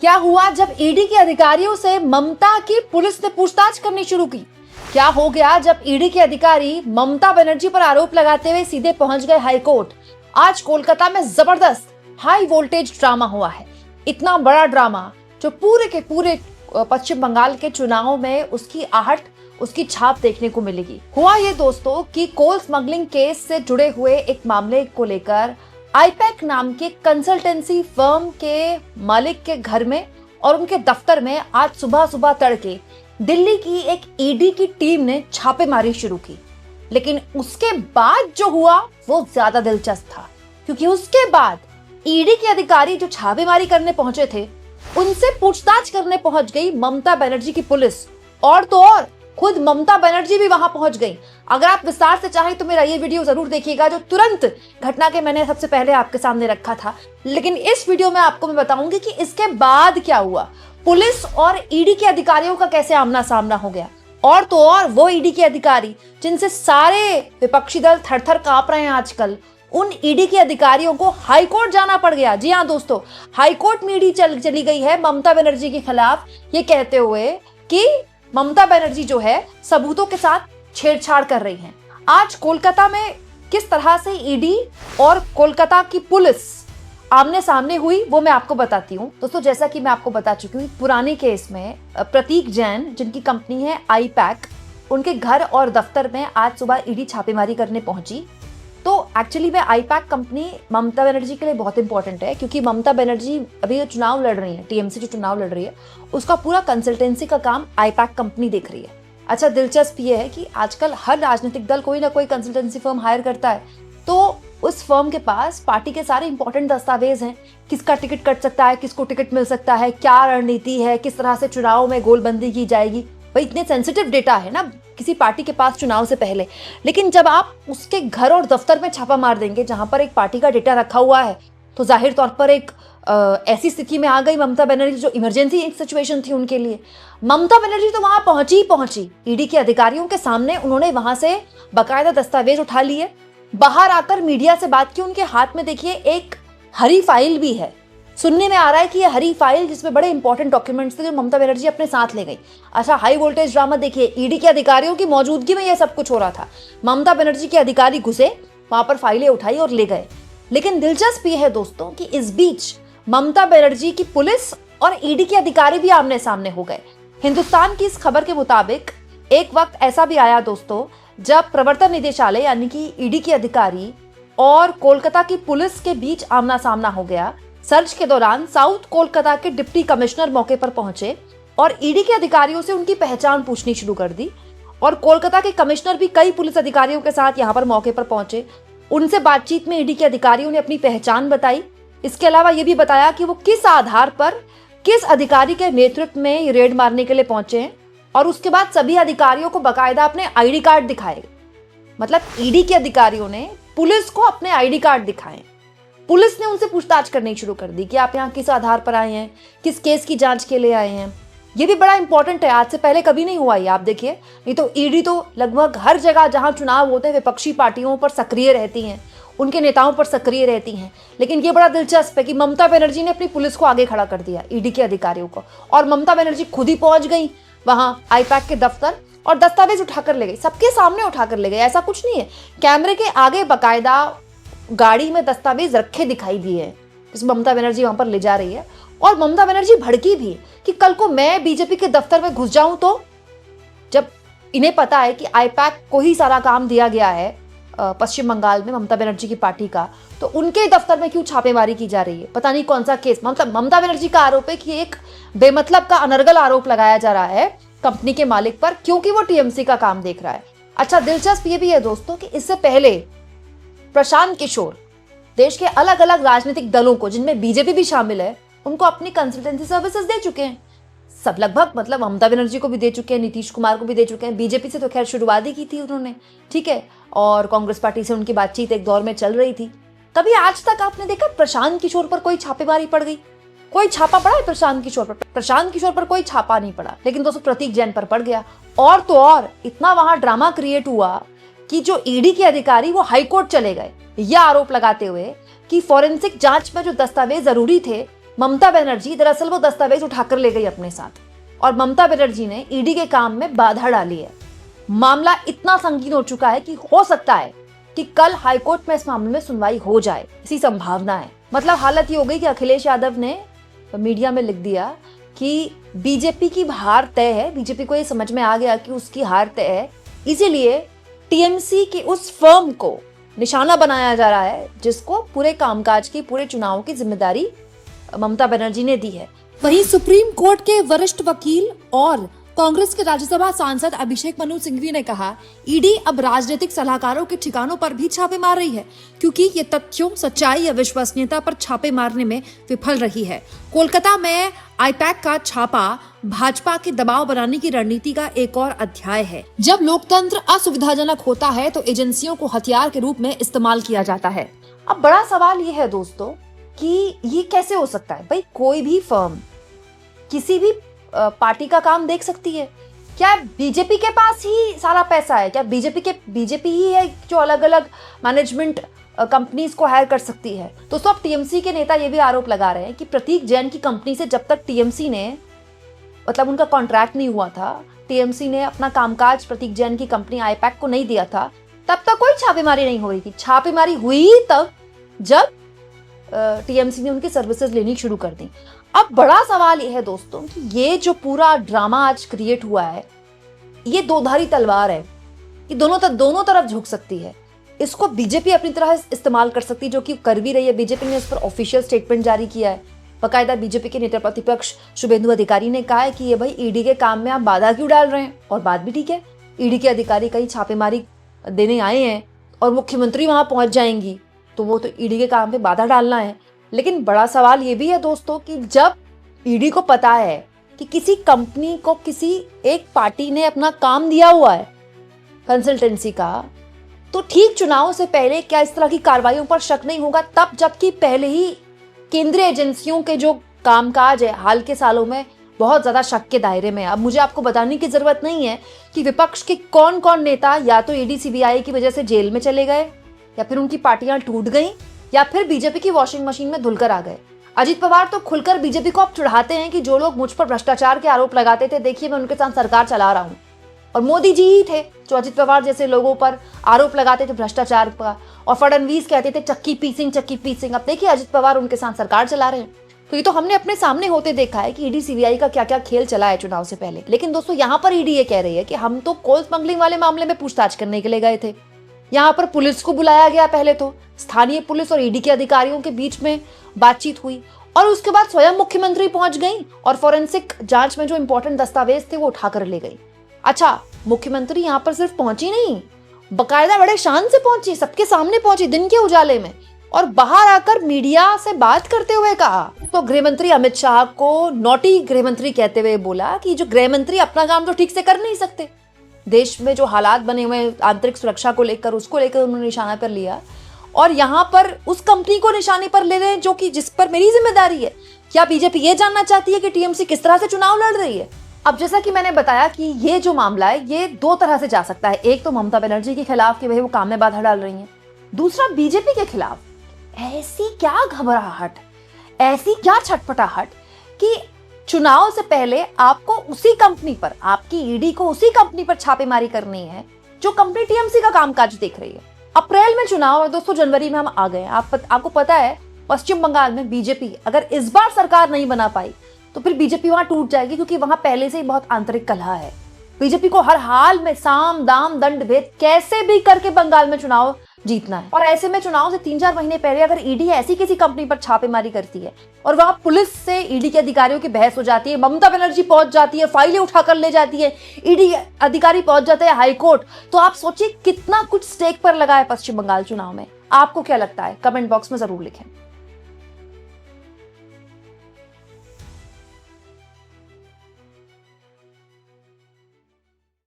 क्या हुआ जब ईडी के अधिकारियों से ममता की पुलिस ने पूछताछ करनी शुरू की? क्या हो गया जब ईडी के अधिकारी ममता बनर्जी पर आरोप लगाते हुए सीधे पहुंच गए हाई कोर्ट? आज कोलकाता में जबरदस्त हाई वोल्टेज ड्रामा हुआ है। इतना बड़ा ड्रामा जो पूरे के पूरे पश्चिम बंगाल के चुनाव में उसकी आहट, उसकी छाप देखने को मिलेगी। हुआ ये दोस्तों कि कोल स्मगलिंग केस से जुड़े हुए एक मामले को लेकर आईपैक नाम के कंसल्टेंसी फर्म के मालिक के घर में और उनके दफ्तर में आज सुबह सुबह तड़के दिल्ली की एक ईडी की टीम ने छापेमारी शुरू की। लेकिन उसके बाद जो हुआ वो ज्यादा दिलचस्प था, क्योंकि उसके बाद ईडी के अधिकारी जो छापेमारी करने पहुंचे थे उनसे पूछताछ करने पहुंच गई ममता बनर्जी की पुलिस, और तो और खुद ममता बनर्जी भी वहां पहुंच गई। अगर आप विस्तार से चाहें तो मेरा ये वीडियो जरूर देखिएगा, जो तुरंत घटना के मैंने सबसे पहले आपके सामने रखा था। लेकिन इस वीडियो में आपको मैं बताऊंगी कि इसके बाद क्या हुआ, पुलिस और ईडी के अधिकारियों का कैसे आमना सामना हो गया, और तो और वो ईडी के अधिकारी जिनसे सारे विपक्षी दल थर थर कांप रहे हैं आजकल, उन ईडी के अधिकारियों को हाई कोर्ट जाना पड़ गया। जी हाँ दोस्तों, हाई कोर्ट में ईडी चली गई है ममता बनर्जी के खिलाफ, ये कहते हुए कि ममता बनर्जी जो है सबूतों के साथ छेड़छाड़ कर रही हैं। आज कोलकाता में किस तरह से ईडी और कोलकाता की पुलिस आमने सामने हुई वो मैं आपको बताती हूँ। दोस्तों जैसा कि मैं आपको बता चुकी हूँ, पुराने केस में प्रतीक जैन जिनकी कंपनी है आईपैक, उनके घर और दफ्तर में आज सुबह ईडी छापेमारी करने पहुंची। तो एक्चुअली में आईपैक कंपनी ममता बनर्जी के लिए बहुत इंपॉर्टेंट है, क्योंकि ममता बनर्जी अभी जो चुनाव लड़ रही है, टीएमसी जो चुनाव लड़ रही है, उसका पूरा कंसल्टेंसी का काम आईपैक कंपनी देख रही है। अच्छा, दिलचस्प ये है कि आजकल हर राजनीतिक दल कोई ना कोई कंसल्टेंसी फर्म हायर करता है, तो उस फर्म के पास पार्टी के सारे इंपॉर्टेंट दस्तावेज हैं। किसका टिकट कट सकता है, किसको टिकट मिल सकता है, क्या रणनीति है, किस तरह से चुनाव में गोलबंदी की जाएगी। भाई इतने सेंसिटिव डेटा है ना किसी पार्टी के पास चुनाव से पहले। लेकिन जब आप उसके घर और दफ्तर में छापा मार देंगे जहां पर एक पार्टी का डेटा रखा हुआ है, तो जाहिर तौर पर एक ऐसी स्थिति में आ गई ममता बनर्जी, जो इमरजेंसी सिचुएशन थी उनके लिए। ममता बनर्जी तो वहां पहुंची ईडी के अधिकारियों के सामने। उन्होंने वहां से बाकायदा दस्तावेज उठा लिए, बाहर आकर मीडिया से बात की। उनके हाथ में देखिए एक हरी फाइल भी है। सुनने में आ रहा है कि ये हरी फाइल जिसमें बड़े इंपॉर्टेंट डॉक्यूमेंट्स थे जो ममता बनर्जी अपने साथ ले गई। अच्छा, हाई वोल्टेज ड्रामा देखिए, ईडी के अधिकारियों की मौजूदगी में ये सब कुछ हो रहा था। ममता बनर्जी के अधिकारी घुसे, वहां पर फाइलें उठाई और ले गए। लेकिन दिलचस्प ये है दोस्तों कि इस बीच ममता बनर्जी की पुलिस और ईडी के अधिकारी भी आमने सामने हो गए। हिंदुस्तान की इस खबर के मुताबिक एक वक्त ऐसा भी आया दोस्तों जब प्रवर्तन निदेशालय यानी कि ईडी के अधिकारी और कोलकाता की पुलिस के बीच आमना सामना हो गया। सर्च के दौरान साउथ कोलकाता के डिप्टी कमिश्नर मौके पर पहुंचे और ईडी के अधिकारियों से उनकी पहचान पूछनी शुरू कर दी। और कोलकाता के कमिश्नर भी कई पुलिस अधिकारियों के साथ यहां पर मौके पर पहुंचे। उनसे बातचीत में ईडी के अधिकारियों ने अपनी पहचान बताई। इसके अलावा यह भी बताया कि वो किस आधार पर किस अधिकारी के नेतृत्व में ये रेड मारने के लिए पहुंचे हैं। और उसके बाद सभी अधिकारियों को बाकायदा अपने आईडी कार्ड दिखाए। मतलब ईडी के अधिकारियों ने पुलिस को अपने आईडी कार्ड दिखाए। पुलिस ने उनसे पूछताछ करनी शुरू कर दी कि आप यहाँ किस आधार पर आए हैं, किस केस की जांच के लिए आए हैं। ये भी बड़ा इंपॉर्टेंट है, आज से पहले कभी नहीं हुआ ये, आप देखिए। नहीं तो ईडी तो लगभग हर जगह जहां चुनाव होते हैं विपक्षी पार्टियों पर सक्रिय रहती हैं, उनके नेताओं पर सक्रिय रहती हैं। लेकिन ये बड़ा दिलचस्प है कि ममता बनर्जी ने अपनी पुलिस को आगे खड़ा कर दिया, ईडी के अधिकारियों को, और ममता बनर्जी खुद ही पहुंच गई वहां आईपैक के दफ्तर और दस्तावेज उठाकर ले गई। सबके सामने उठाकर ले गई, ऐसा कुछ नहीं है। कैमरे के आगे बाकायदा गाड़ी में दस्तावेज रखे दिखाई दिए हैं जिस ममता बनर्जी वहां पर ले जा रही है। और ममता बनर्जी भड़की भी कि कल को मैं बीजेपी के दफ्तर में घुस जाऊं तो, जब इन्हें पता है कि आईपैक को ही सारा काम दिया गया है पश्चिम बंगाल में ममता बनर्जी की पार्टी का, तो उनके दफ्तर में क्यों छापेमारी की जा रही है। पता नहीं कौन सा केस। ममता बनर्जी का आरोप है कि एक बेमतलब का अनर्गल आरोप लगाया जा रहा है कंपनी के मालिक पर, क्योंकि वो टीएमसी का काम देख रहा है। अच्छा, दिलचस्प ये भी है दोस्तों कि इससे पहले प्रशांत किशोर देश के अलग अलग राजनीतिक दलों को, जिनमें बीजेपी भी शामिल है, उनको अपनी कंसल्टेंसी सर्विसेज दे चुके हैं। सब लगभग, मतलब ममता बनर्जी को भी दे चुके हैं, नीतीश कुमार को भी दे चुके हैं। बीजेपी से तो खैर शुरुआत ही की थी उन्होंने, ठीक है, और कांग्रेस पार्टी से उनकी बातचीत एक दौर में चल रही थी। कभी आज तक आपने देखा प्रशांत किशोर पर कोई छापेमारी पड़ गई? कोई छापा पड़ा है प्रशांत किशोर पर? प्रशांत किशोर पर कोई छापा नहीं पड़ा। लेकिन दोस्तों प्रतीक जैन पर पड़ गया। और तो और इतना वहां ड्रामा क्रिएट हुआ कि जो ईडी के अधिकारी वो हाईकोर्ट चले गए यह आरोप लगाते हुए कि फॉरेंसिक जांच में जो दस्तावेज जरूरी थे ममता बनर्जी दरअसल वो दस्तावेज उठाकर ले गई अपने साथ और ममता बनर्जी ने ईडी के काम में बाधा डाली है। मामला इतना संगीन हो चुका है कि हो सकता है कि कल हाईकोर्ट में इस मामले में सुनवाई हो जाए, इसी संभावना है। मतलब हालत ये हो गई कि अखिलेश यादव ने मीडिया में लिख दिया कि बीजेपी की हार तय है, बीजेपी को ये समझ में आ गया कि उसकी हार तय है, इसीलिए टीएमसी की उस फर्म को निशाना बनाया जा रहा है जिसको पूरे कामकाज की, पूरे चुनाव की जिम्मेदारी ममता बनर्जी ने दी है। वहीं सुप्रीम कोर्ट के वरिष्ठ वकील और कांग्रेस के राज्यसभा सांसद अभिषेक मनु सिंघवी ने कहा, ईडी अब राजनीतिक सलाहकारों के ठिकानों पर भी छापे मार रही है क्योंकि ये तथ्यों, सच्चाई या विश्वसनीयता पर छापे मारने में विफल रही है। कोलकाता में आईपैक का छापा भाजपा के दबाव बनाने की रणनीति का एक और अध्याय है। जब लोकतंत्र असुविधाजनक होता है तो एजेंसियों को हथियार के रूप में इस्तेमाल किया जाता है। अब बड़ा सवाल ये है दोस्तों कि ये कैसे हो सकता है? भाई कोई भी फर्म किसी भी पार्टी का काम देख सकती है। क्या बीजेपी के पास ही सारा पैसा है? क्या बीजेपी ही है जो अलग अलग मैनेजमेंट कंपनीज को हायर कर सकती है? तो सब टीएमसी के नेता ये भी आरोप लगा रहे हैं कि प्रतीक जैन की कंपनी से जब तक टीएमसी ने, मतलब उनका कॉन्ट्रैक्ट नहीं हुआ था, टीएमसी ने अपना कामकाज प्रतीक जैन की कंपनी आईपैक को नहीं दिया था, तब तक कोई छापेमारी नहीं हो रही थी। छापेमारी हुई तब जब टीएमसी ने उनकी सर्विसेज लेनी शुरू कर दी। अब बड़ा सवाल यह है दोस्तों कि ये जो पूरा ड्रामा आज क्रिएट हुआ है, ये दोधारी तलवार है कि दोनों तरफ झुक सकती है। इसको बीजेपी अपनी तरह इस्तेमाल कर सकती है, जो कि कर भी रही है। बीजेपी ने इस पर ऑफिशियल स्टेटमेंट जारी किया है। बाकायदा बीजेपी के नेता प्रतिपक्ष शुभेंदु अधिकारी ने कहा है कि ये भाई ईडी के काम में आप बाधा क्यों डाल रहे हैं? और बात भी ठीक है, ईडी के अधिकारी कहीं छापेमारी देने आए हैं और मुख्यमंत्री वहां पहुंच जाएंगी तो वो तो ईडी के काम पे बाधा डालना है। लेकिन बड़ा सवाल ये भी है दोस्तों कि जब ईडी को पता है कि किसी कंपनी को किसी एक पार्टी ने अपना काम दिया हुआ है कंसल्टेंसी का, तो ठीक चुनाव से पहले क्या इस तरह की कार्रवाइयों पर शक नहीं होगा? तब जबकि पहले ही केंद्रीय एजेंसियों के जो कामकाज है हाल के सालों में बहुत ज्यादा शक के दायरे में। अब मुझे आपको बताने की जरूरत नहीं है कि विपक्ष के कौन कौन नेता या तो ईडी सीबीआई की वजह से जेल में चले गए, या फिर उनकी पार्टियां टूट गईं, या फिर बीजेपी की वॉशिंग मशीन में धुलकर आ गए। अजित पवार तो खुलकर बीजेपी को अब चिढ़ाते हैं कि जो लोग मुझ पर भ्रष्टाचार के आरोप लगाते थे, देखिए मैं उनके साथ सरकार चला रहा हूं। और मोदी जी ही थे जो अजित पवार जैसे लोगों पर आरोप लगाते थे भ्रष्टाचार का, और फडणवीस कहते थे चक्की पीसिंग। अब देखिए अजित पवार उनके साथ सरकार चला रहे हैं। तो ये तो हमने अपने सामने होते देखा है कि ईडी सीबीआई का क्या क्या खेल चला है चुनाव से पहले। लेकिन दोस्तों यहाँ पर ईडी ये कह रही है कि हम तो कोल स्मगलिंग वाले मामले में पूछताछ करने के लिए गए थे। यहाँ पर पुलिस को बुलाया गया, पहले तो स्थानीय पुलिस और ईडी के अधिकारियों के बीच में बातचीत हुई और उसके बाद स्वयं मुख्यमंत्री पहुंच गई और फोरेंसिक जांच में जो इंपॉर्टेंट दस्तावेज थे वो उठाकर ले गई। अच्छा, मुख्यमंत्री यहाँ पर सिर्फ पहुंची नहीं, बकायदा बड़े शान से पहुंची, सबके सामने पहुंची दिन के उजाले में, और बाहर आकर मीडिया से बात करते हुए कहा। तो गृहमंत्री अमित शाह को नोटी गृहमंत्री कहते हुए बोला कि जो गृहमंत्री अपना काम तो ठीक से कर नहीं सकते, देश में जो हालात बने हुए आंतरिक सुरक्षा को लेकर, उसको लेकर उन्होंने निशाना पर लिया और यहाँ पर उस कंपनी को निशाने पर ले रहे हैं जो कि जिस पर मेरी जिम्मेदारी है। क्या बीजेपी ये जानना चाहती है कि टीएमसी किस तरह से चुनाव लड़ रही है? अब जैसा कि मैंने बताया कि ये जो मामला है ये दो तरह से जा सकता है। एक तो ममता बनर्जी के खिलाफ कि भाई वो काम में बाधा डाल रही है, दूसरा बीजेपी के खिलाफ। ऐसी क्या घबराहट, ऐसी क्या छटपटाहट कि चुनाव से पहले आपको उसी कंपनी पर, आपकी ईडी को उसी कंपनी पर छापेमारी करनी है जो कंपनी टीएमसी का कामकाज देख रही है। अप्रैल में चुनाव और दोस्तों जनवरी में हम आ गए। आपको पता है पश्चिम बंगाल में बीजेपी अगर इस बार सरकार नहीं बना पाई तो फिर बीजेपी वहां टूट जाएगी, क्योंकि वहां पहले से ही बहुत आंतरिक कलह है। बीजेपी को हर हाल में साम दाम दंड भेद कैसे भी करके बंगाल में चुनाव जीतना है। और ऐसे में चुनाव से 3-4 महीने पहले अगर ईडी ऐसी किसी कंपनी पर छापेमारी करती है और वहां पुलिस से ईडी के अधिकारियों की बहस हो जाती है, ममता बनर्जी पहुंच जाती है, फाइलें उठाकर ले जाती है, ईडी अधिकारी पहुंच जाते हैं हाईकोर्ट, तो आप सोचिए कितना कुछ स्टेक पर लगा है पश्चिम बंगाल चुनाव में। आपको क्या लगता है? कमेंट बॉक्स में जरूर लिखें।